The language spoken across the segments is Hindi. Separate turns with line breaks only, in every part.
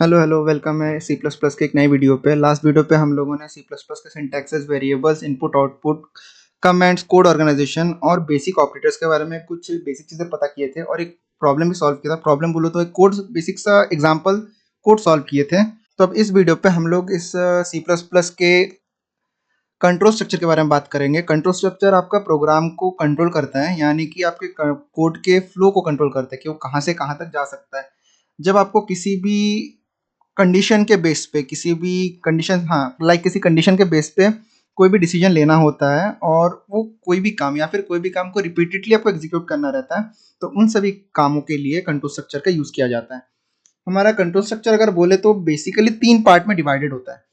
हेलो हेलो वेलकम है सी प्लस प्लस के एक नई वीडियो पे। लास्ट वीडियो पे हम लोगों ने सी प्लस प्लस के syntaxes, variables, input output, comments, code organisation और बेसिक ऑपरेटर्स के बारे में कुछ बेसिक चीज़ें पता किए थे और एक प्रॉब्लम भी सॉल्व किया था। प्रॉब्लम बोलो तो एक कोड बेसिक सा एग्जाम्पल कोड सॉल्व किए थे। तो अब इस वीडियो पे हम लोग इस सी प्लस प्लस के कंट्रोल स्ट्रक्चर के बारे में बात करेंगे। कंट्रोल स्ट्रक्चर आपका प्रोग्राम को कंट्रोल करता है, यानी कि आपके कोड के फ्लो को कंट्रोल करता है कि वो कहाँ से कहाँ तक जा सकता है। जब आपको किसी भी कंडीशन के बेस पे किसी भी कंडीशन किसी कंडीशन के बेस पे कोई भी डिसीजन लेना होता है और वो कोई भी काम या फिर कोई भी काम को रिपीटेडली आपको एग्जीक्यूट करना रहता है, तो उन सभी कामों के लिए कंट्रोल स्ट्रक्चर का यूज किया जाता है। हमारा कंट्रोल स्ट्रक्चर अगर बोले तो बेसिकली 3 पार्ट में डिवाइडेड होता है।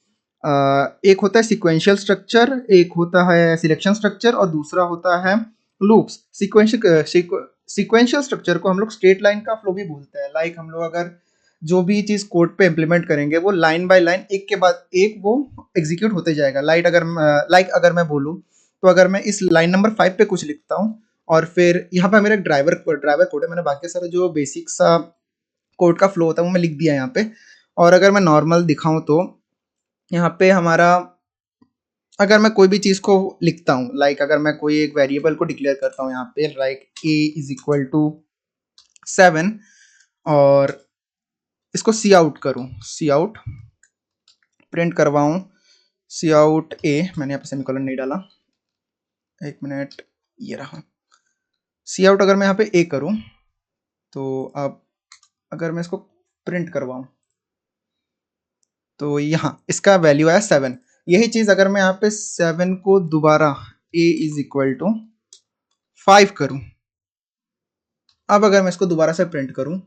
एक होता है सीक्वेंशियल स्ट्रक्चर, एक होता है सिलेक्शन स्ट्रक्चर और दूसरा होता है लूप्स। सीक्वेंशियल स्ट्रक्चर को हम लोग स्ट्रेट लाइन का फ्लो भी बोलते हैं। लाइक हम लोग अगर जो भी चीज़ कोड पे इम्प्लीमेंट करेंगे वो लाइन बाय लाइन एक के बाद एक वो एग्जीक्यूट होते जाएगा। अगर मैं बोलूँ तो अगर मैं इस लाइन नंबर 5 पे कुछ लिखता हूँ और फिर यहाँ पे मेरा ड्राइवर कोड है, मैंने बाकी सारा जो बेसिक सा कोड का फ्लो होता है वो मैं लिख दिया यहाँ पे। और अगर मैं नॉर्मल दिखाऊँ तो यहाँ पे हमारा अगर मैं कोई भी चीज़ को लिखता हूँ, लाइक अगर मैं कोई एक वेरिएबल को डिक्लेयर करता हूँ यहाँ पे, like a is equal to 7 और इसको सी आउट करूँ, सी आउट प्रिंट करवाऊँ, सी आउट a, मैंने यहाँ पे सेमीकोलन नहीं डाला, एक मिनट, ये रहा सी आउट। अगर मैं यहाँ पे a करूँ तो अब अगर मैं इसको प्रिंट करवाऊँ तो यहाँ इसका वैल्यू आया 7। यही चीज़ अगर मैं यहाँ पे 7 को दोबारा a इज इक्वल टू 5 करूँ, अब अगर मैं इसको दोबारा से प्रिंट करूँ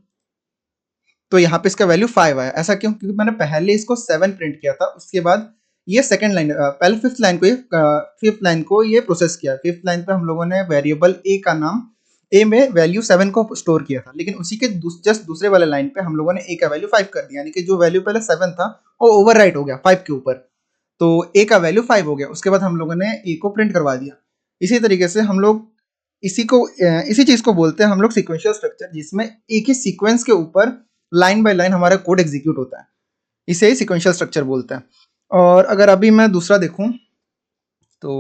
तो यहाँ पे इसका वैल्यू 5 आया। ऐसा क्यों? क्योंकि मैंने पहले इसको 7 प्रिंट किया था, उसके बाद ये सेकंड लाइन पहले फिफ्थ लाइन को ये प्रोसेस किया। फिफ्थ लाइन पे हम लोगों ने वेरिएबल a का नाम a में वैल्यू 7 को स्टोर किया था, लेकिन उसी के जस्ट दूसरे वाले लाइन पे हम लोगों ने a का वैल्यू 5 कर दिया, यानी कि जो वैल्यू पहले 7 था वो ओवरराइट हो गया 5 के ऊपर, तो a का वैल्यू 5 हो गया। उसके बाद हम लोगों ने a को प्रिंट करवा दिया। इसी तरीके से हम लोग इसी चीज को बोलते हैं हम लोग सीक्वेंशियल स्ट्रक्चर, जिसमें एक ही सीक्वेंस के ऊपर लाइन बाय लाइन हमारा कोड एग्जीक्यूट होता है। इसे ही सीक्वेंशियल स्ट्रक्चर बोलते हैं। और अगर अभी मैं दूसरा देखूं तो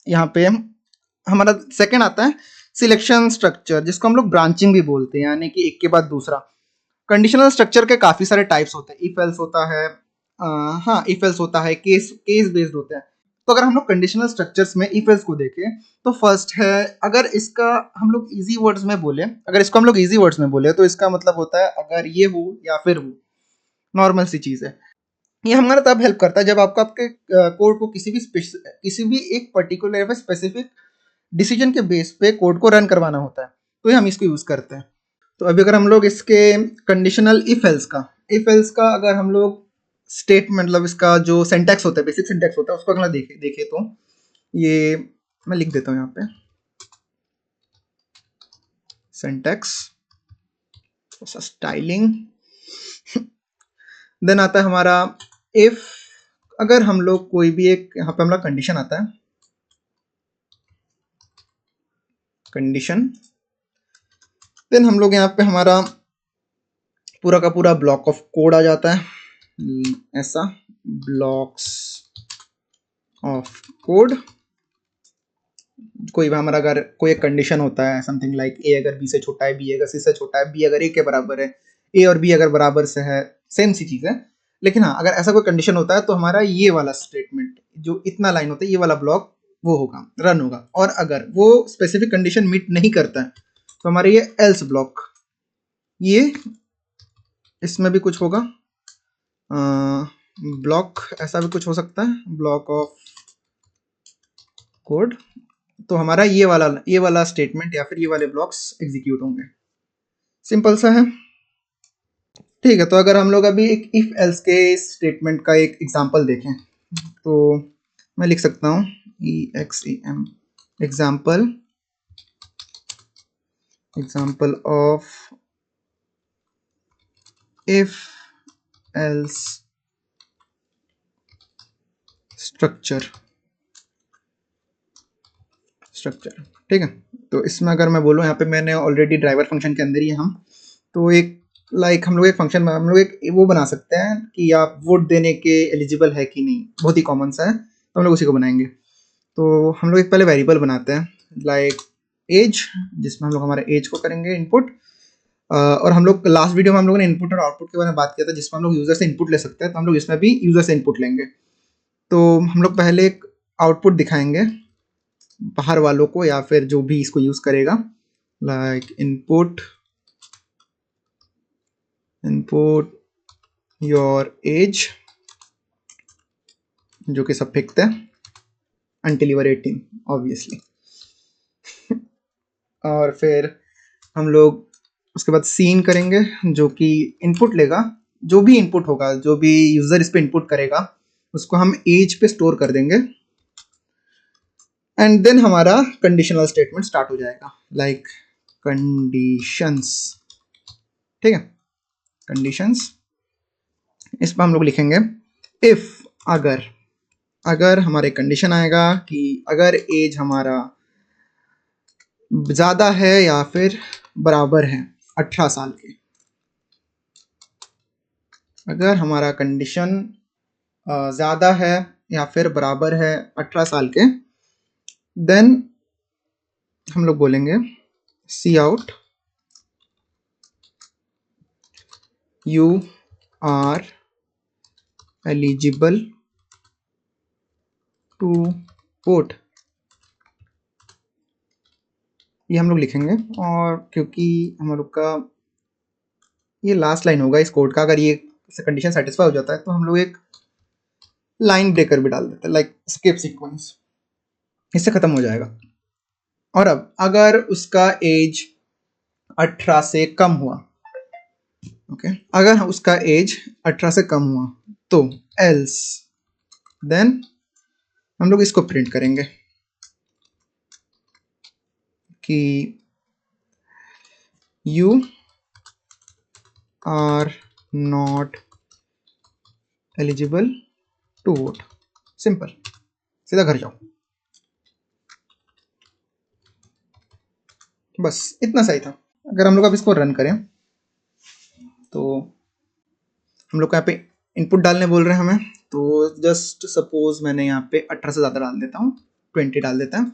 यहाँ पे हमारा सेकंड आता है सिलेक्शन स्ट्रक्चर, जिसको हम लोग ब्रांचिंग भी बोलते हैं, यानी कि एक के बाद दूसरा। कंडीशनल स्ट्रक्चर के काफी सारे टाइप्स होते हैं। इफ एल्स होता है, इफ एल्स होता है, केस बेस्ड होते हैं। तो अगर हम लोग कंडीशनल स्ट्रक्चर्स में इफ एल्स को देखें तो फर्स्ट है, अगर इसका हम लोग इजी वर्ड्स में बोले, अगर इसको हम लोग इजी वर्ड्स में बोले तो इसका मतलब होता है अगर ये हो या फिर हो, नॉर्मल सी चीज है। ये हमारा तब हेल्प करता है जब आपको आपके कोड को किसी भी एक पर्टिकुलर या स्पेसिफिक डिसीजन के बेस पे कोड को रन करवाना होता है, तो ये हम इसको यूज करते हैं। तो अभी अगर हम लोग इसके कंडीशनल इफ एल्स का अगर हम लोग स्टेट मतलब इसका जो सिंटैक्स होता है, बेसिक सिंटैक्स होता है, उसको अगर देखे देखे तो ये मैं लिख देता हूँ यहाँ पे सिंटैक्स स्टाइलिंग। देन आता है हमारा इफ, अगर हम लोग कोई भी एक यहाँ पे हमारा कंडीशन आता है, कंडीशन, देन हम लोग यहाँ पे हमारा पूरा का पूरा ब्लॉक ऑफ कोड आ जाता है, ऐसा ब्लॉक्स ऑफ कोड। कोई भी हमारा अगर कोई एक कंडीशन होता है समथिंग लाइक ए अगर बी से छोटा है, बी अगर सी से छोटा है, बी अगर ए के बराबर है, ए और बी अगर बराबर से है, सेम सी चीज है। लेकिन हाँ, अगर ऐसा कोई कंडीशन होता है तो हमारा ये वाला स्टेटमेंट जो इतना लाइन होता है, ये वाला ब्लॉक वो होगा, रन होगा। और अगर वो स्पेसिफिक कंडीशन मीट नहीं करता है तो हमारा ये एल्स ब्लॉक, ये इसमें भी कुछ होगा, ब्लॉक ऐसा भी कुछ हो सकता है, ब्लॉक ऑफ कोड। तो हमारा ये वाला स्टेटमेंट या फिर ये वाले ब्लॉक्स एग्जीक्यूट होंगे। सिंपल सा है। ठीक है, तो अगर हम लोग अभी एक इफ एल्स के स्टेटमेंट का एक एग्जांपल देखें तो मैं लिख सकता हूँ EXEM example, example of if else structure. ठीक है, तो इसमें अगर मैं बोलूँ, यहाँ पे मैंने ऑलरेडी ड्राइवर फंक्शन के अंदर ही हम तो एक लाइक हम लोग एक फंक्शन हम लोग एक वो बना सकते हैं कि आप वोट देने के एलिजिबल है कि नहीं, बहुत ही कॉमन सा है, तो हम लोग उसी को बनाएंगे। तो हम लोग एक पहले वेरिएबल बनाते हैं लाइक एज, जिसमें हम लोग हमारे एज को करेंगे इनपुट। और हम लोग लास्ट वीडियो में हम लोगों ने इनपुट और आउटपुट के बारे में बात किया था, जिसमें हम लोग यूजर से इनपुट ले सकते हैं, तो हम लोग इसमें भी यूजर से इनपुट लेंगे। तो हम लोग पहले एक आउटपुट दिखाएंगे बाहर वालों को या फिर जो भी इसको यूज करेगा, लाइक इनपुट योर एज, जो कि सब फेंकते हैं until you are 18 ऑब्वियसली। और फिर हम लोग उसके बाद सीन करेंगे, जो कि इनपुट लेगा, जो भी इनपुट होगा, जो भी यूजर इस पे इनपुट करेगा उसको हम एज पे स्टोर कर देंगे। एंड देन हमारा कंडीशनल स्टेटमेंट स्टार्ट हो जाएगा, लाइक कंडीशंस। ठीक है, कंडीशंस, इस पर हम लोग लिखेंगे इफ, अगर हमारे कंडीशन आएगा कि अगर एज हमारा ज्यादा है या फिर बराबर है 18 साल के, अगर हमारा कंडीशन ज्यादा है या फिर बराबर है 18 साल के, देन हम लोग बोलेंगे cout you are eligible to vote. ये हम लोग लिखेंगे, और क्योंकि हम लोग का ये लास्ट लाइन होगा इस कोड का, अगर ये कंडीशन सेटिस्फाई हो जाता है तो हम लोग एक लाइन ब्रेकर भी डाल देते हैं, लाइक स्किप सीक्वेंस, इससे खत्म हो जाएगा। और अब अगर उसका एज 18 से कम हुआ, ओके, अगर उसका एज 18 से कम हुआ तो एल्स, देन हम लोग इसको प्रिंट करेंगे कि you are not eligible to vote. Simple, सीधा घर जाओ, बस इतना सही था। अगर हम लोग अब इसको रन करें तो हम लोग को यहाँ पे इनपुट डालने बोल रहे हैं हमें, तो जस्ट सपोज मैंने यहाँ पे 18 से ज़्यादा डाल देता हूँ, 20 डाल देता है।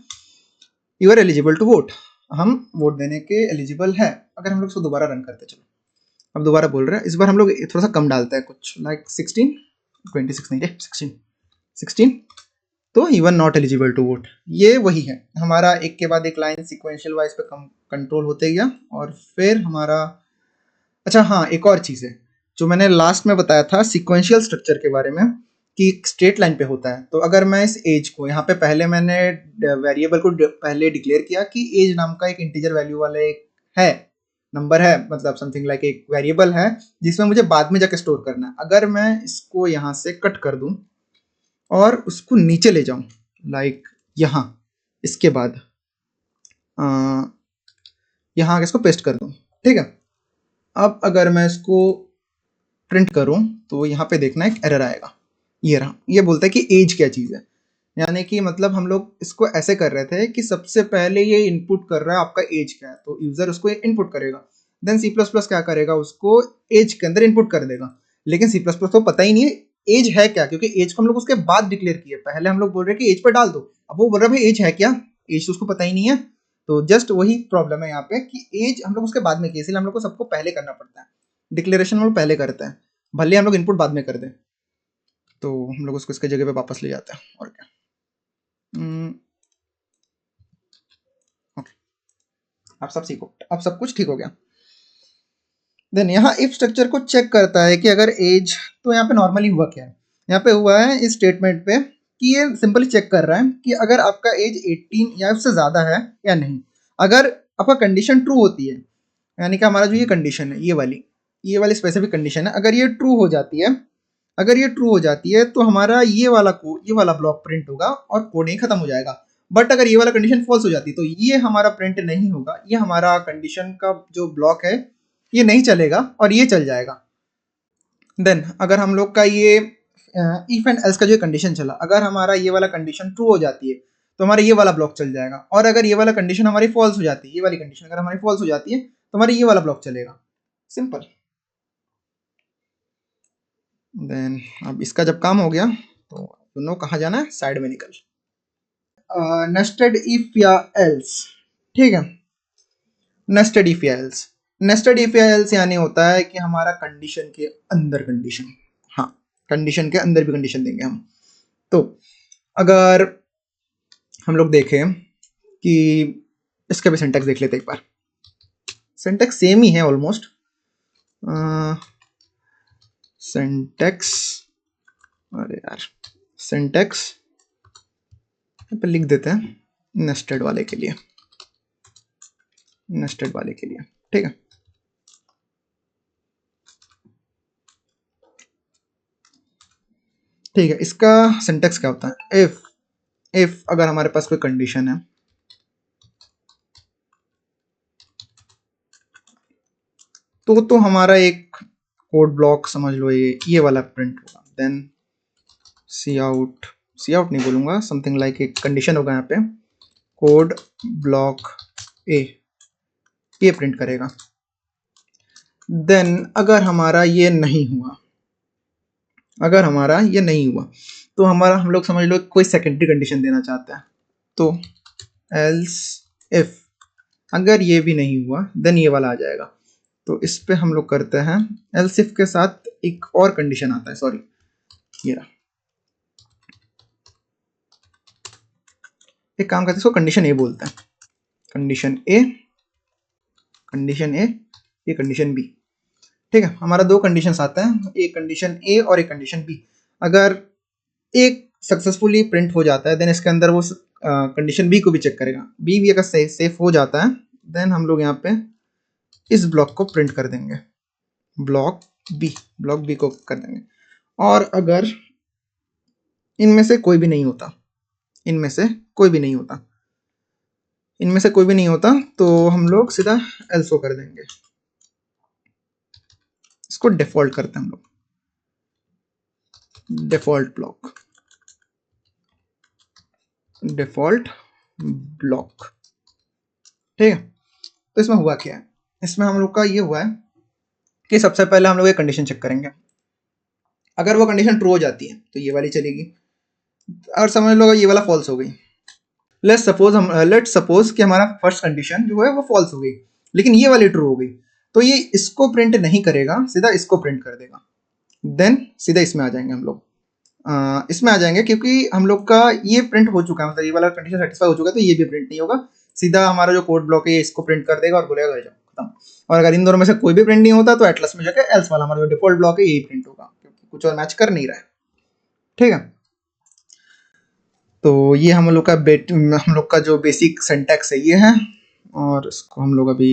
You are eligible to vote, हम वोट देने के एलिजिबल है। अगर हम लोग इसको दोबारा रन करते, चलो अब दोबारा बोल रहे हैं, इस बार हम लोग थोड़ा सा कम डालते हैं, कुछ लाइक 16, 26 नहीं है, 16, तो you are not eligible to vote. ये वही है हमारा, एक के बाद एक लाइन सिक्वेंशियल वाइज पे कंट्रोल होते गया। और फिर हमारा, अच्छा हाँ, एक और चीज़ है जो मैंने लास्ट में बताया था सिक्वेंशियल स्ट्रक्चर के बारे में, कि स्ट्रेट लाइन पे होता है। तो अगर मैं इस एज को यहाँ पे पहले मैंने वेरिएबल को पहले डिक्लेयर किया कि एज नाम का एक इंटीजर वैल्यू वाला एक है, नंबर है, मतलब समथिंग लाइक एक वेरिएबल है जिसमें मुझे बाद में जाके स्टोर करना है। अगर मैं इसको यहाँ से कट कर दूं और उसको नीचे ले जाऊं, लाइक यहाँ, इसके बाद यहाँ आगे इसको पेस्ट कर दूं, ठीक है। अब अगर मैं इसको प्रिंट करूं तो यहाँ पे देखना एक एरर आएगा, ये रहा, ये बोलता है कि एज क्या चीज़ है। यानी कि मतलब हम लोग इसको ऐसे कर रहे थे कि सबसे पहले ये इनपुट कर रहा है आपका एज क्या है, तो यूजर उसको इनपुट करेगा, देन सी प्लस प्लस क्या करेगा, उसको एज के अंदर इनपुट कर देगा। लेकिन सी प्लस प्लस को पता ही नहीं है एज है क्या, क्योंकि एज को हम लोग उसके बाद डिक्लेयर किए, पहले हम लोग बोल रहे हैं कि एज पर डाल दो, अब वो बोल रहा है भाई एज है क्या, एज तो उसको पता ही नहीं है। तो जस्ट वही प्रॉब्लम है यहाँ पे कि एज हम लोग उसके बाद में किए, इसलिए हम लोग को सबको पहले करना पड़ता है, डिक्लेरेशन हम लोग पहले करते हैं, भले हम लोग इनपुट बाद में कर दें। तो हम लोग उसको इसके जगह पे वापस ले जाते हैं, और क्या। ओके, आप सब सीखो, अब सब कुछ ठीक हो गया। देन यहाँ इफ स्ट्रक्चर को चेक करता है कि अगर एज, तो यहाँ पे नॉर्मली हुआ क्या है, यहाँ पे हुआ है इस स्टेटमेंट पे कि ये सिंपली चेक कर रहा है कि अगर आपका एज 18 या उससे ज़्यादा है या नहीं। अगर आपका कंडीशन ट्रू होती है, यानी कि हमारा जो ये कंडीशन है, ये वाली स्पेसिफिक कंडीशन है, अगर ये ट्रू हो जाती है, अगर ये ट्रू हो जाती है तो हमारा ये वाला ब्लॉक प्रिंट होगा और कोड ही खत्म हो जाएगा। बट अगर ये वाला कंडीशन फॉल्स हो जाती है तो ये हमारा प्रिंट नहीं होगा, ये हमारा कंडीशन का जो ब्लॉक है ये नहीं चलेगा और ये चल जाएगा। देन अगर हम लोग का ये इफ एंड एल्स का जो कंडीशन चला, अगर हमारा ये वाला कंडीशन ट्रू हो जाती है तो हमारा ये वाला ब्लॉक चल जाएगा, और अगर ये वाला कंडीशन हमारी फॉल्स हो जाती है, ये वाली कंडीशन अगर हमारी फॉल्स हो जाती है तो हमारा ये वाला ब्लॉक चलेगा। सिंपल। देन अब इसका जब काम हो गया तो कहाँ जाना है, साइड में निकल। नेस्टेड इफ या एल्स, ठीक है। नेस्टेड इफ या एल्स, नेस्टेड इफ या एल्स यानी होता है कि हमारा कंडीशन के अंदर कंडीशन, हाँ कंडीशन के अंदर भी कंडीशन देंगे हम। तो अगर हम लोग देखें कि इसका भी सिंटैक्स देख लेते हैं एक बार। सिंटैक्स सेम ही है ऑलमोस्ट। सिंटैक्स, अरे यार सिंटैक्स पे लिख देते हैं नेस्टेड वाले के लिए, नेस्टेड वाले के लिए, ठीक है। ठीक है, इसका सिंटैक्स क्या होता है, इफ अगर हमारे पास कोई कंडीशन है तो हमारा एक कोड ब्लॉक समझ लो, ये वाला प्रिंट होगा। देन सी आउट नहीं बोलूंगा, समथिंग लाइक एक कंडीशन होगा यहाँ पे, कोड ब्लॉक ए, ये प्रिंट करेगा। देन अगर हमारा ये नहीं हुआ, अगर हमारा ये नहीं हुआ तो हमारा, हम लोग समझ लो कोई सेकेंडरी कंडीशन देना चाहते हैं, तो एल्स इफ, अगर ये भी नहीं हुआ देन ये वाला आ जाएगा। तो इस पे हम लोग करते हैं एल्स इफ के साथ एक और कंडीशन आता है, सॉरी ये रहा, एक काम करते हैं, इसको कंडीशन ए बोलते हैं। कंडीशन ए, कंडीशन ए, ये कंडीशन बी, ठीक है। हमारा दो कंडीशंस आते हैं, एक कंडीशन ए और एक कंडीशन बी। अगर एक सक्सेसफुली प्रिंट हो जाता है देन इसके अंदर वो कंडीशन बी को भी चेक करेगा। बी भी अगर सेफ हो जाता है देन हम लोग यहाँ पे इस ब्लॉक को प्रिंट कर देंगे, ब्लॉक बी को कर देंगे। और अगर इनमें से कोई भी नहीं होता, इनमें से कोई भी नहीं होता, इनमें से कोई भी नहीं होता तो हम लोग सीधा एल्स को कर देंगे। इसको डिफॉल्ट करते हैं हम लोग, डिफॉल्ट ब्लॉक, डिफॉल्ट ब्लॉक, ठीक है। तो इसमें हुआ क्या है, इसमें हम लोग का ये हुआ है कि सबसे पहले हम लोग ये कंडीशन चेक करेंगे। अगर वो कंडीशन ट्रू हो जाती है तो ये वाली चलेगी, और समझ लो ये वाला फॉल्स हो गई। लेट्स सपोज कि हमारा फर्स्ट कंडीशन जो है वो फॉल्स हो गई, लेकिन ये वाली ट्रू हो गई, तो ये इसको प्रिंट नहीं करेगा, सीधा इसको प्रिंट कर देगा। देन सीधा इसमें आ जाएंगे हम लोग, इसमें आ जाएंगे क्योंकि हम लोग का ये प्रिंट हो चुका है, मतलब ये वाला कंडीशन सेटिस्फाई हो चुका है, तो ये भी प्रिंट नहीं होगा। सीधा हमारा जो कोड ब्लॉक है ये इसको प्रिंट कर देगा और बोलेगा जाओ खत्म। और अगर इन दोनों में से कोई भी प्रिंट नहीं होता तो एटलस में जाकर एल्स वाला हमारा जो डिफॉल्ट ब्लॉक है यही प्रिंट होगा, क्योंकि कुछ और मैच कर नहीं रहा है, ठीक है। तो ये हम लोग का जो बेसिक सिंटैक्स है ये है, और इसको हम लोग अभी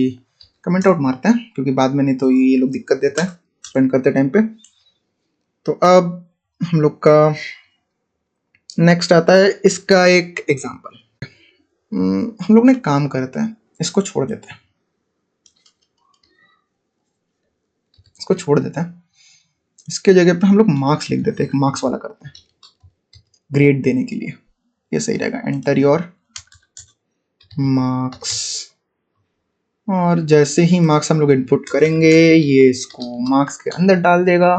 कमेंट आउट मारते हैं क्योंकि बाद में नहीं तो ये लोग दिक्कत देता है प्रिंट करते टाइम पे। तो अब हम लोग का नेक्स्ट आता है इसका एक एग्जांपल। हम लोग ने काम करते हैं, इसको छोड़ देते हैं, इसको छोड़ देते हैं, इसके जगह पे हम लोग मार्क्स लिख देते हैं, एक मार्क्स वाला करते हैं ग्रेड देने के लिए, ये सही रहेगा। एंटर योर मार्क्स, और जैसे ही मार्क्स हम लोग इनपुट करेंगे ये इसको मार्क्स के अंदर डाल देगा,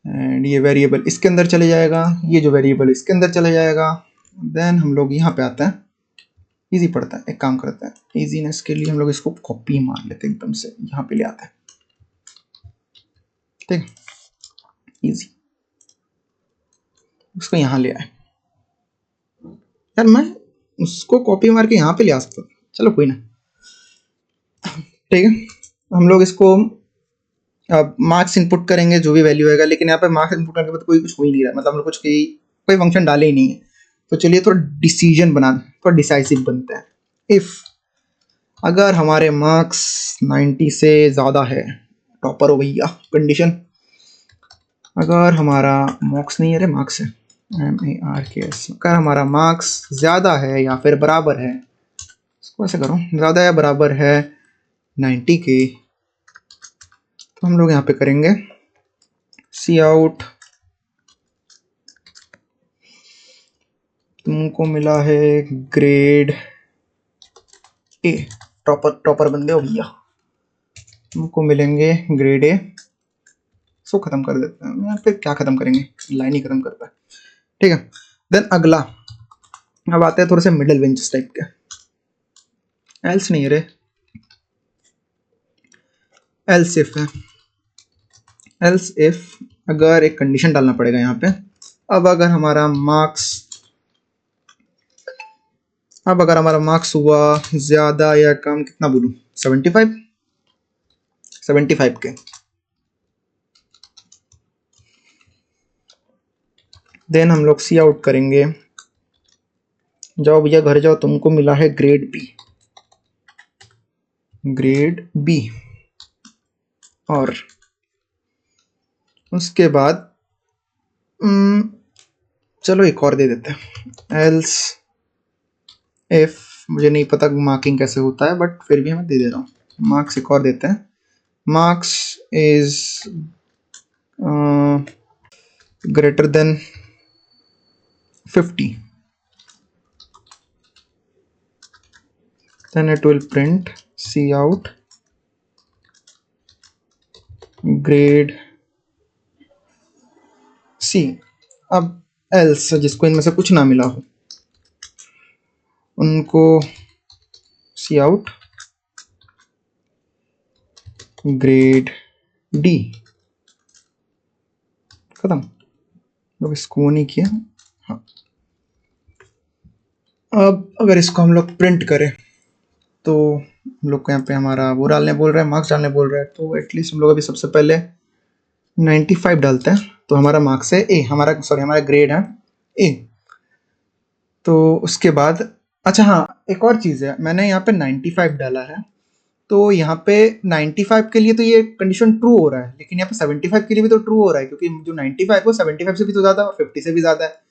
एंड ये वेरिएबल इसके अंदर चले जाएगा, ये जो वेरिएबल इसके अंदर चले जाएगा। देन हम लोग यहाँ पे आते हैं, इजी पड़ता है, एक काम करते हैं इजीनेस के लिए हम लोग इसको कॉपी मार लेते हैं, एकदम से यहाँ पे ले आते हैं, ठीक, इजी। उसको यहाँ ले आए, यार मैं उसको कॉपी मार के यहाँ पे ले आ सकता हूँ, चलो कोई ना, ठीक है। हम लोग इसको अब मार्क्स इनपुट करेंगे जो भी वैल्यू आएगा, लेकिन यहाँ पे मार्क्स इनपुट करने के बाद कोई कुछ हो ही नहीं रहा, मतलब हम लोग कुछ कोई फंक्शन डाले ही नहीं है। तो चलिए थोड़ा डिसीजन बना, थोड़ा डिसाइसिव बनते हैं। इफ अगर हमारे मार्क्स 90 से ज़्यादा है, टॉपर हो भैया कंडीशन। अगर हमारा मार्क्स नहीं है, अरे मार्क्स है, MARKS, अगर हमारा मार्क्स ज़्यादा है या फिर बराबर है, इसको ऐसे करो, ज़्यादा या बराबर है 90 के, तो हम लोग यहाँ पे करेंगे सी आउट, तुमको मिला है ग्रेड ए, टॉपर बंदे हो भैया, तुमको मिलेंगे ग्रेड ए, इसको खत्म कर देते हैं यार, फिर क्या खत्म करेंगे, लाइन ही खत्म करता है, ठीक है। देन अगला अब आते हैं थोड़े से मिडिल रेंज टाइप के, एल्स नहीं रे, एल्स इफ है, एल्स इफ अगर एक कंडीशन डालना पड़ेगा यहाँ पे। अब अगर हमारा मार्क्स हुआ ज्यादा या कम, कितना बोलूं, 75 के, देन हम लोग सी आउट करेंगे, जाओ भैया घर जाओ, तुमको मिला है ग्रेड बी। और उसके बाद चलो एक और दे देते हैं, एल्स इफ, मुझे नहीं पता मार्किंग कैसे होता है बट फिर भी मैं दे रहा हूँ, मार्क्स एक और देते हैं, marks is greater than 50, then it will print cout grade C। अब else जिसको इनमें से कुछ ना मिला हो उनको cout grade D, खत्म, लोग इसको नहीं किया। हाँ, अब अगर इसको हम लोग प्रिंट करें तो हम लोग को यहाँ पे हमारा वो डालने बोल रहा है, मार्क्स डालने बोल रहा है, तो एटलीस्ट हम लोग अभी सबसे पहले 95 डालते हैं, तो हमारा मार्क्स है ए, हमारा ग्रेड है ए। तो उसके बाद अच्छा हाँ, एक और चीज़ है, मैंने यहाँ पे 95 डाला है, तो यहाँ पे 95 के लिए तो ये कंडीशन ट्रू हो रहा है, लेकिन यहाँ पे 75 के लिए भी तो ट्रू हो रहा है, क्योंकि जो 95 है वो 75 से भी तो ज़्यादा और 50 से भी ज़्यादा है।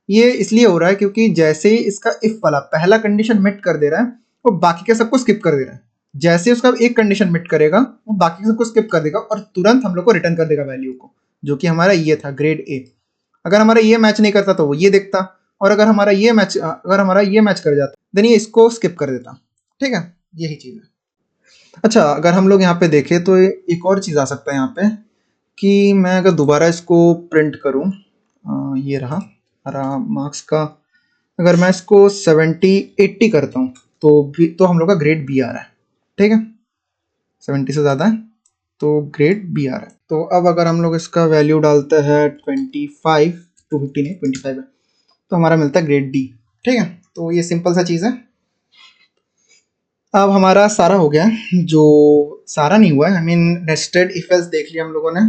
ये इसलिए हो रहा है क्योंकि जैसे ही इसका इफ वाला पहला कंडीशन मिट कर दे रहा है, वो बाकी के सबको स्किप कर दे रहा है। जैसे उसका एक कंडीशन मिट करेगा, वो बाकी के सबको स्किप कर देगा और तुरंत हम लोग को रिटर्न कर देगा वैल्यू को, जो कि हमारा ये था ग्रेड ए। अगर हमारा ये मैच नहीं करता तो वो ये देखता, और अगर हमारा ये मैच कर जाता देन ये इसको स्किप कर देता, ठीक है, यही चीज़ है। अच्छा, अगर हम लोग यहाँ पे देखें तो एक और चीज़ आ सकता है यहाँ पे, कि मैं अगर दोबारा इसको प्रिंट करूँ, ये रहा हमारा मार्क्स का, अगर मैं इसको 70-80 करता हूँ तो हम लोग का ग्रेड बी आ रहा है, ठीक है, 70 से ज़्यादा है तो ग्रेड बी आ रहा है। तो अब अगर हम लोग इसका वैल्यू डालते हैं 25, 250 नहीं 25 है, तो हमारा मिलता है ग्रेड डी, ठीक है। तो ये सिंपल सा चीज़ है। अब हमारा सारा हो गया, जो सारा नहीं हुआ है, I mean nested if else देख लिया हम लोगों ने,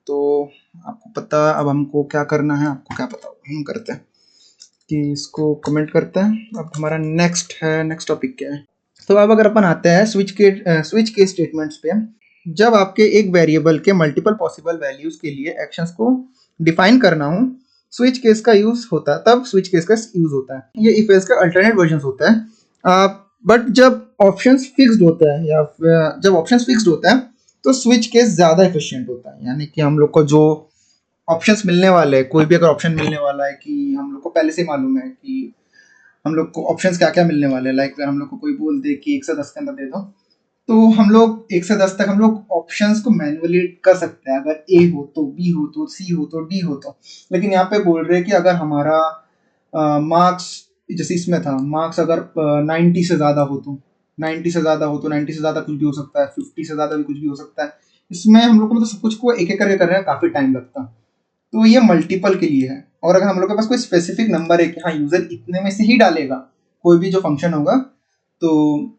तो आपको पता अब हमको क्या करना है, आपको क्या पता होगा, हम करते हैं कि इसको कमेंट करते हैं। अब हमारा नेक्स्ट टॉपिक क्या है, तो अब अगर अपन आते हैं स्विच के स्टेटमेंट्स पे, जब आपके एक वेरिएबल के मल्टीपल पॉसिबल वैल्यूज के लिए एक्शंस को डिफाइन करना हो, स्विच केस का यूज होता है, तब स्विच केस का यूज होता है। ये इफ एल्स का अल्टरनेट वर्जन होता है, बट जब ऑप्शंस फिक्स्ड होता है या जब ऑप्शंस फिक्स्ड होता है तो स्विच केस ज़्यादा एफिशिएंट होता है, यानी कि हम लोग को जो ऑप्शंस मिलने वाले हैं, कोई भी अगर ऑप्शन मिलने वाला है कि हम लोग को पहले से मालूम है कि हम लोग को ऑप्शंस क्या क्या मिलने वाले हैं, लाइक अगर हम लोग को कोई बोल दे कि 1 से 10 के अंदर दे दो, तो हम लोग 1 से 10 तक हम लोग ऑप्शंस को मैन्युअली कर सकते हैं, अगर ए हो तो बी हो तो सी हो तो डी हो तो। लेकिन यहाँ पे बोल रहे हैं कि अगर हमारा मार्क्स जैसे इसमें था, मार्क्स अगर 90 से ज़्यादा हो तो 90 से ज़्यादा कुछ भी हो सकता है, 50 से ज़्यादा भी कुछ भी हो सकता है। इसमें हम लोग को मतलब सब कुछ को एक एक करके करने में काफ़ी टाइम लगता, तो ये मल्टीपल के लिए है। और अगर हम लोग के पास कोई स्पेसिफिक नंबर है कि हाँ यूज़र इतने में से ही डालेगा कोई भी जो फंक्शन होगा, तो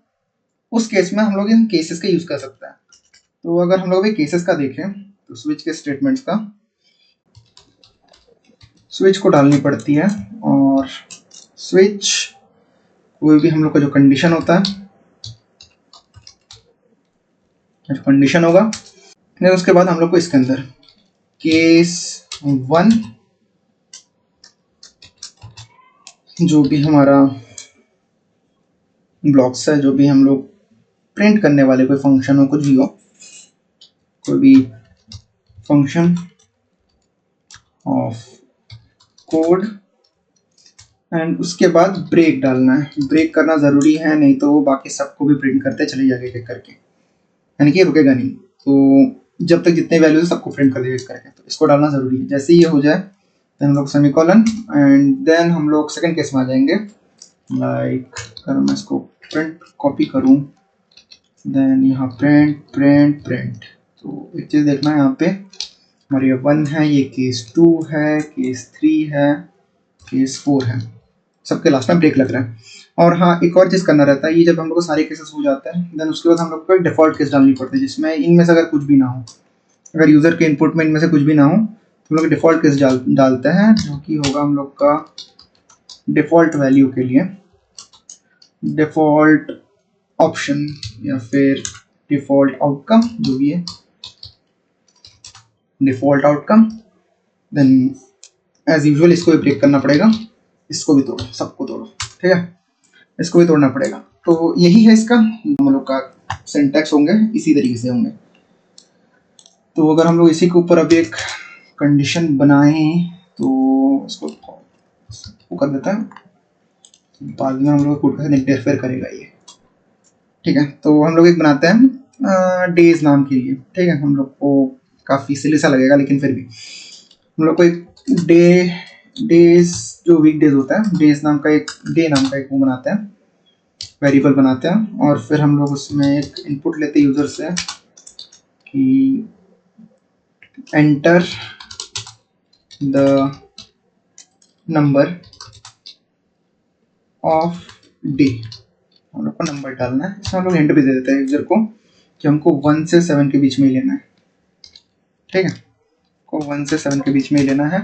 उस केस में हम लोग इन केसेस का यूज़ कर सकते हैं। तो अगर हम लोग भी केसेस का देखें तो स्विच के स्टेटमेंट्स का, स्विच को डालनी पड़ती है, और स्विच कोई भी हम लोग का जो कंडीशन होता है, जो कंडीशन होगा, फिर उसके बाद हम लोग को इसके अंदर केस 1 जो भी हमारा ब्लॉक्स है, जो भी हम लोग प्रिंट करने वाले कोई फंक्शन हो, कुछ भी हो, कोई भी फंक्शन ऑफ कोड, एंड उसके बाद ब्रेक डालना है। ब्रेक करना ज़रूरी है, नहीं तो वो बाकी सबको भी प्रिंट करते चले जाएंगे एक एक करके, यानी कि रुकेगा नहीं। तो जब तक जितने वैल्यूज है सबको प्रिंट कर देगा करके। तो इसको डालना जरूरी है। जैसे ये हो जाए देन हम लोग सेमीकोलन एंड देन हम लोग सेकंड केस में आ जाएंगे। लाइक अगर मैं इसको प्रिंट कॉपी करूं देन यहाँ प्रिंट। तो एक चीज देखना है यहाँ पे हमारे 1 है, ये केस 2 है, केस 3 है, केस 4 है, सबके लास्ट में ब्रेक लग रहा है। और हाँ एक और चीज़ करना रहता है, ये जब हम लोग को सारे केसेस हो जाते हैं देन उसके बाद हम लोग को एक डिफॉल्ट केस डालनी पड़ती है जिसमें इनमें से अगर कुछ भी ना हो, अगर यूज़र के इनपुट में इनमें से कुछ भी ना हो तो हम लोग डिफॉल्ट केस डालते हैं जो कि होगा हम लोग का डिफॉल्ट वैल्यू के लिए डिफॉल्ट ऑप्शन या फिर डिफॉल्ट आउटकम, जो भी है default outcome. Then as usual इसको भी ब्रेक करना पड़ेगा, इसको भी तोड़ो, सबको तोड़ो, ठीक है, इसको भी तोड़ना पड़ेगा। तो यही है इसका हम लोग का सिंटैक्स होंगे, इसी तरीके से होंगे। तो अगर हम लोग इसी के ऊपर अभी एक कंडीशन बनाएं तो इसको वो कर देता है, बाद में हम लोग कोड के साथ इंटरफेयर करेगा ये, ठीक है। तो हम लोग एक बनाते हैं डेज नाम के लिए, ठीक है। हम लोग को काफ़ी सिली सा लगेगा लेकिन फिर भी हम लोग को एक डेज जो वीक डेज होता है, डेज नाम का एक डे नाम का एक वो बनाते हैं, वेरिएबल बनाते हैं। और फिर हम लोग उसमें एक इनपुट लेते हैं यूज़र से कि enter the number of day, हम लोग को नंबर डालना है। इसमें हम लोग हिंट भी दे देते हैं यूज़र को कि हमको 1 से 7 के बीच में ही लेना है, ठीक है, को 1 से 7 के बीच में ही लेना है।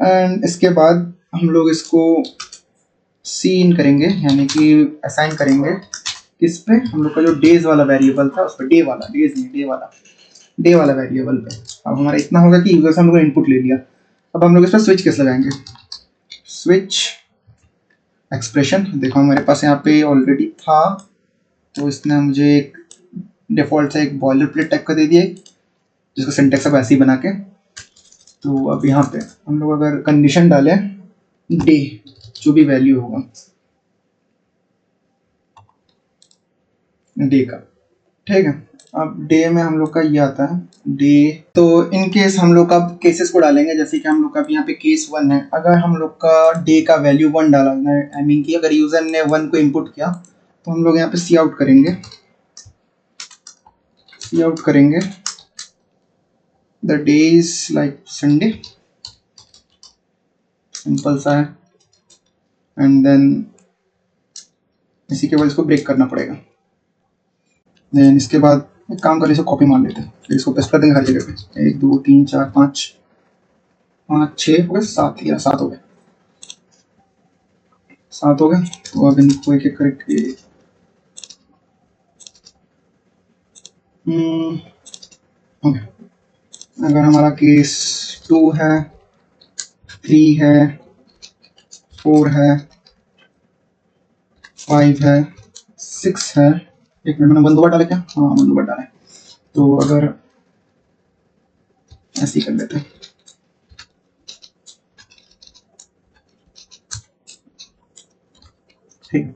एंड इसके बाद हम लोग इसको सीन करेंगे यानी कि असाइन करेंगे किस पे, हम लोग का जो डेज वाला वेरिएबल था उस पर, डे वाला, डेज नहीं डे वाला वेरिएबल पे। अब हमारा इतना होगा कि यूजर से हम लोग इनपुट ले लिया। अब हम लोग इस पर स्विच कैसे लगाएंगे, स्विच एक्सप्रेशन, देखो हमारे पास यहाँ पे ऑलरेडी था तो इसने मुझे एक डिफॉल्ट से एक बॉयलर प्लेट टाइप का दे दिया जिसका सिंटैक्स अब ऐसे ही बना के। तो अब यहाँ पे हम लोग अगर कंडीशन डालें डे, जो भी वैल्यू होगा डे का, ठीक है। अब डे में हम लोग का ये आता है डे। तो इन केस हम लोग का केसेस को डालेंगे, जैसे कि हम लोग का अभी यहाँ पे केस 1 है। अगर हम लोग का डे का वैल्यू 1 डाला है, आई मीन कि अगर यूजर ने 1 को इनपुट किया तो हम लोग यहाँ पे सी आउट करेंगे the days like Sunday, simple सा है। एंड देन इसी के बाद इसको ब्रेक करना पड़ेगा। देन इसके बाद एक काम कर, इसको कॉपी मार लेते हैं, फिर इसको पेस्ट कर देंगे हर जगह पे। 1 2 3 4 5 6 हो गए, 7 या 7 हो गए, 7 हो गए। तो अब इनको एक एक करके ओके। अगर हमारा केस 2 है, 3 है, 4 है, 5 है, 6 है, एक मिनट में बंदोबस्त डाले क्या, हाँ बंदोबस्त डाले। तो अगर ऐसे ही कर लेते हैं, ठीक।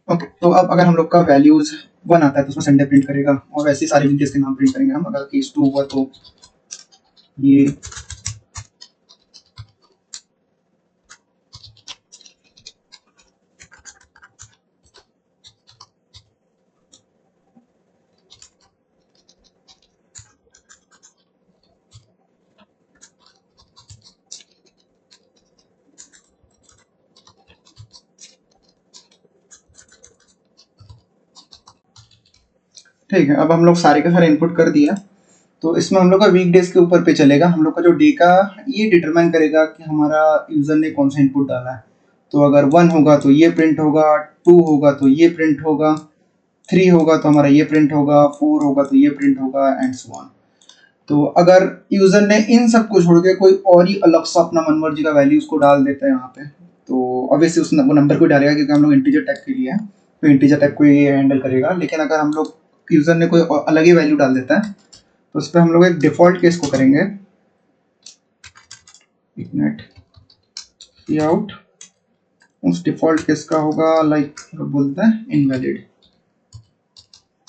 ओके तो अब अगर हम लोग का वैल्यूज 1 आता है तो उसमें संडे प्रिंट करेगा और वैसे सारे वीकेंड्स के नाम प्रिंट करेंगे हम। अगर केस 2 हुआ तो ये ठीक है। अब हम लोग सारे का सारे इनपुट कर दिया तो इसमें हम लोग का वीक डेज के ऊपर पे चलेगा। हम लोग का जो डे का ये डिटरमाइन करेगा कि हमारा यूजर ने कौन सा इनपुट डाला है। तो अगर 1 होगा तो ये प्रिंट होगा, 2 होगा तो ये प्रिंट होगा, 3 होगा तो हमारा ये प्रिंट होगा, 4 होगा तो ये प्रिंट होगा एंड सो ऑन। तो अगर यूजर ने इन सब को छोड़ के कोई और ही अलग सा अपना मनमर्जी का वैल्यू उसको डाल देता है यहाँ पे तो ऑब्वियसली उस वो नंबर को डालेगा क्योंकि हम लोग इंटीजर टैग के लिए है तो इंटीजर टैग को ये हैंडल करेगा। लेकिन अगर हम लोग यूजर ने कोई अलग ही वैल्यू डाल देता है तो उस पर हम लोग एक डिफॉल्ट केस को करेंगे नेट आउट उस डिफॉल्ट केस का होगा लाइक बोलते हैं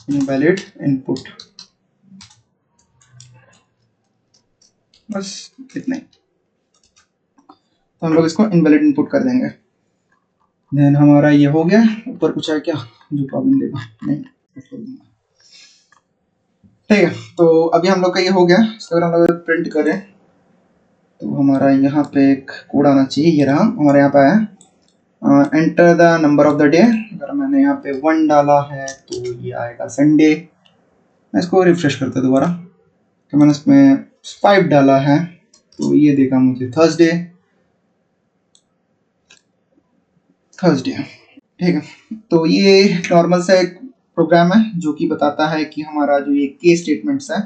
इनवैलिड इनपुट, बस इतना ही। तो हम लोग इसको इनवैलिड इनपुट कर देंगे। देन हमारा ये हो गया। ऊपर कुछ है क्या जो प्रॉब्लम देगा? नहीं, ठीक है। तो अभी हम लोग का ये हो गया। इसको अगर हम लोग प्रिंट करें तो हमारा यहाँ पे एक कोड आना चाहिए। ये रहा हमारे यहाँ पे आया, enter the number of the day. अगर मैंने यहाँ पे 1 डाला है तो ये आएगा संडे। मैं इसको रिफ्रेश करता हूँ दोबारा। तो मैंने इसमें 5 डाला है तो ये देगा मुझे थर्सडे। ठीक है। तो ये नॉर्मल सा एक प्रोग्राम है जो कि बताता है कि हमारा जो ये केस स्टेटमेंट्स है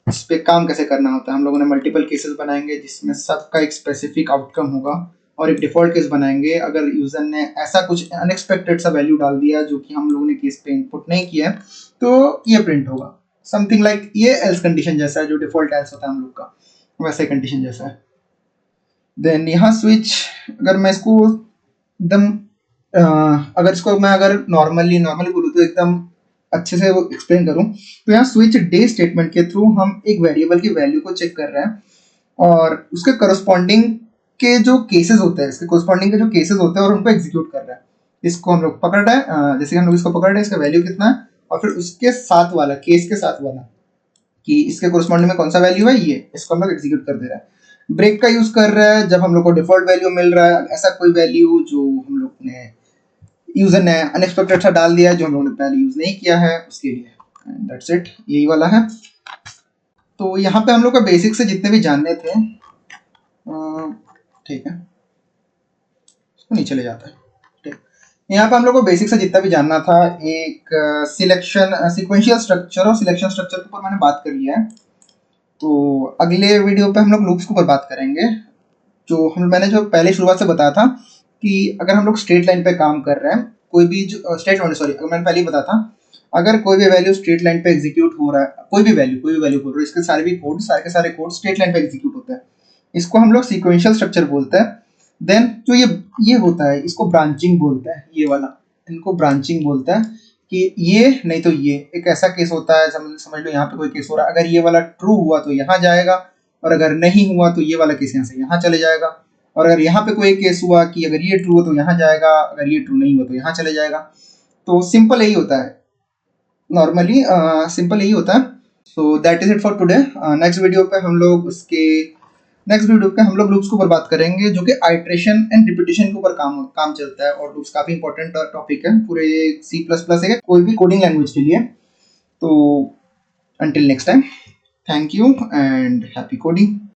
इस पे काम कैसे करना होता है। हम लोगों ने मल्टीपल केसेस बनाएंगे जिसमें सबका एक स्पेसिफिक आउटकम होगा, और एक डिफॉल्ट केस बनाएंगे अगर यूजर ने ऐसा कुछ अनएक्सपेक्टेड सा वैल्यू डाल दिया जो कि हम लोगों ने केस पे इनपुट नहीं किया है तो ये प्रिंट होगा। समथिंग लाइक ये एल्स कंडीशन जैसा है, जो डिफॉल्ट एल्स होता है हम लोग का, वैसे कंडीशन जैसा है। देन यहाँ स्विच, अगर मैं इसको एकदम अगर नॉर्मली बोलूँ तो एकदम अच्छे से एक्सप्लेन करूं तो यहाँ स्विच डे स्टेटमेंट के थ्रू हम एक वेरिएबल की वैल्यू को चेक कर रहे हैं और उसके करस्पॉन्डिंग के जो केसेस होते हैं, इसके करस्पॉन्डिंग के जो केसेस होते हैं और उनको एग्जीक्यूट कर रहे हैं। इसको हम लोग पकड़ रहे हैं, जैसे हम लोग इसको पकड़ रहे हैं, इसका वैल्यू कितना है और फिर उसके साथ वाला केस के साथ वाला कि इसके करस्पॉन्डिंग में कौन सा वैल्यू है, ये इसको हम लोग एग्जीक्यूट कर दे रहे हैं। ब्रेक का यूज कर रहे हैं जब हम लोग को डिफॉल्ट वैल्यू मिल रहा है, ऐसा कोई वैल्यू जो हम लोग ने यूजर ने अनएक्सपेक्टेड सा डाल दिया है जो हम लोगों ने पहले यूज नहीं किया है उसके लिए। दैट्स इट, यही वाला है। तो यहाँ पे हम लोग का बेसिक से जितने भी जानने थे, ठीक है, इसको नीचे ले जाता है। ठीक, यहाँ पे हम लोग को बेसिक से जितना भी जानना था, एक सिलेक्शन सीक्वेंशियल स्ट्रक्चर और सिलेक्शन स्ट्रक्चर के ऊपर मैंने बात कर लिया है। तो अगले वीडियो पे हम लोग लूप्स के ऊपर बात करेंगे। मैंने जो पहले शुरुआत से बताया था कि अगर हम लोग स्ट्रेट लाइन पे काम कर रहे हैं, कोई भी जो मैंने पहले ही बताया था, अगर कोई भी वैल्यू स्ट्रेट लाइन पे एग्जीक्यूट हो रहा है, कोई भी वैल्यू बोल रहा है, इसके सारे कोड स्ट्रेट लाइन पे एग्जीक्यूट होते हैं। इसको हम लोग सीक्वेंशियल स्ट्रक्चर बोलते हैं। देन जो ये होता है इसको ब्रांचिंग बोलते हैं, ये वाला इनको ब्रांचिंग बोलते हैं कि ये नहीं तो ये एक ऐसा केस होता है, समझ लो यहाँ पे कोई केस हो रहा है, अगर ये वाला ट्रू हुआ तो यहाँ जाएगा और अगर नहीं हुआ तो ये वाला केस यहाँ से यहाँ चले जाएगा, और अगर यहाँ पे कोई केस हुआ कि अगर ये ट्रू हो तो यहाँ जाएगा, अगर ये ट्रू नहीं हुआ तो यहाँ चले जाएगा। तो सिंपल यही होता है, नॉर्मली सिंपल यही होता है। So that is it for today. Next video पे हम लोग लूप्स के ऊपर बात करेंगे जो कि आइट्रेशन एंड रिपीटिशन के ऊपर काम चलता है, और लूप्स काफी इंपॉर्टेंट टॉपिक है पूरे C++ है, कोई भी कोडिंग लैंग्वेज के लिए। तो until next time, thank you and happy coding.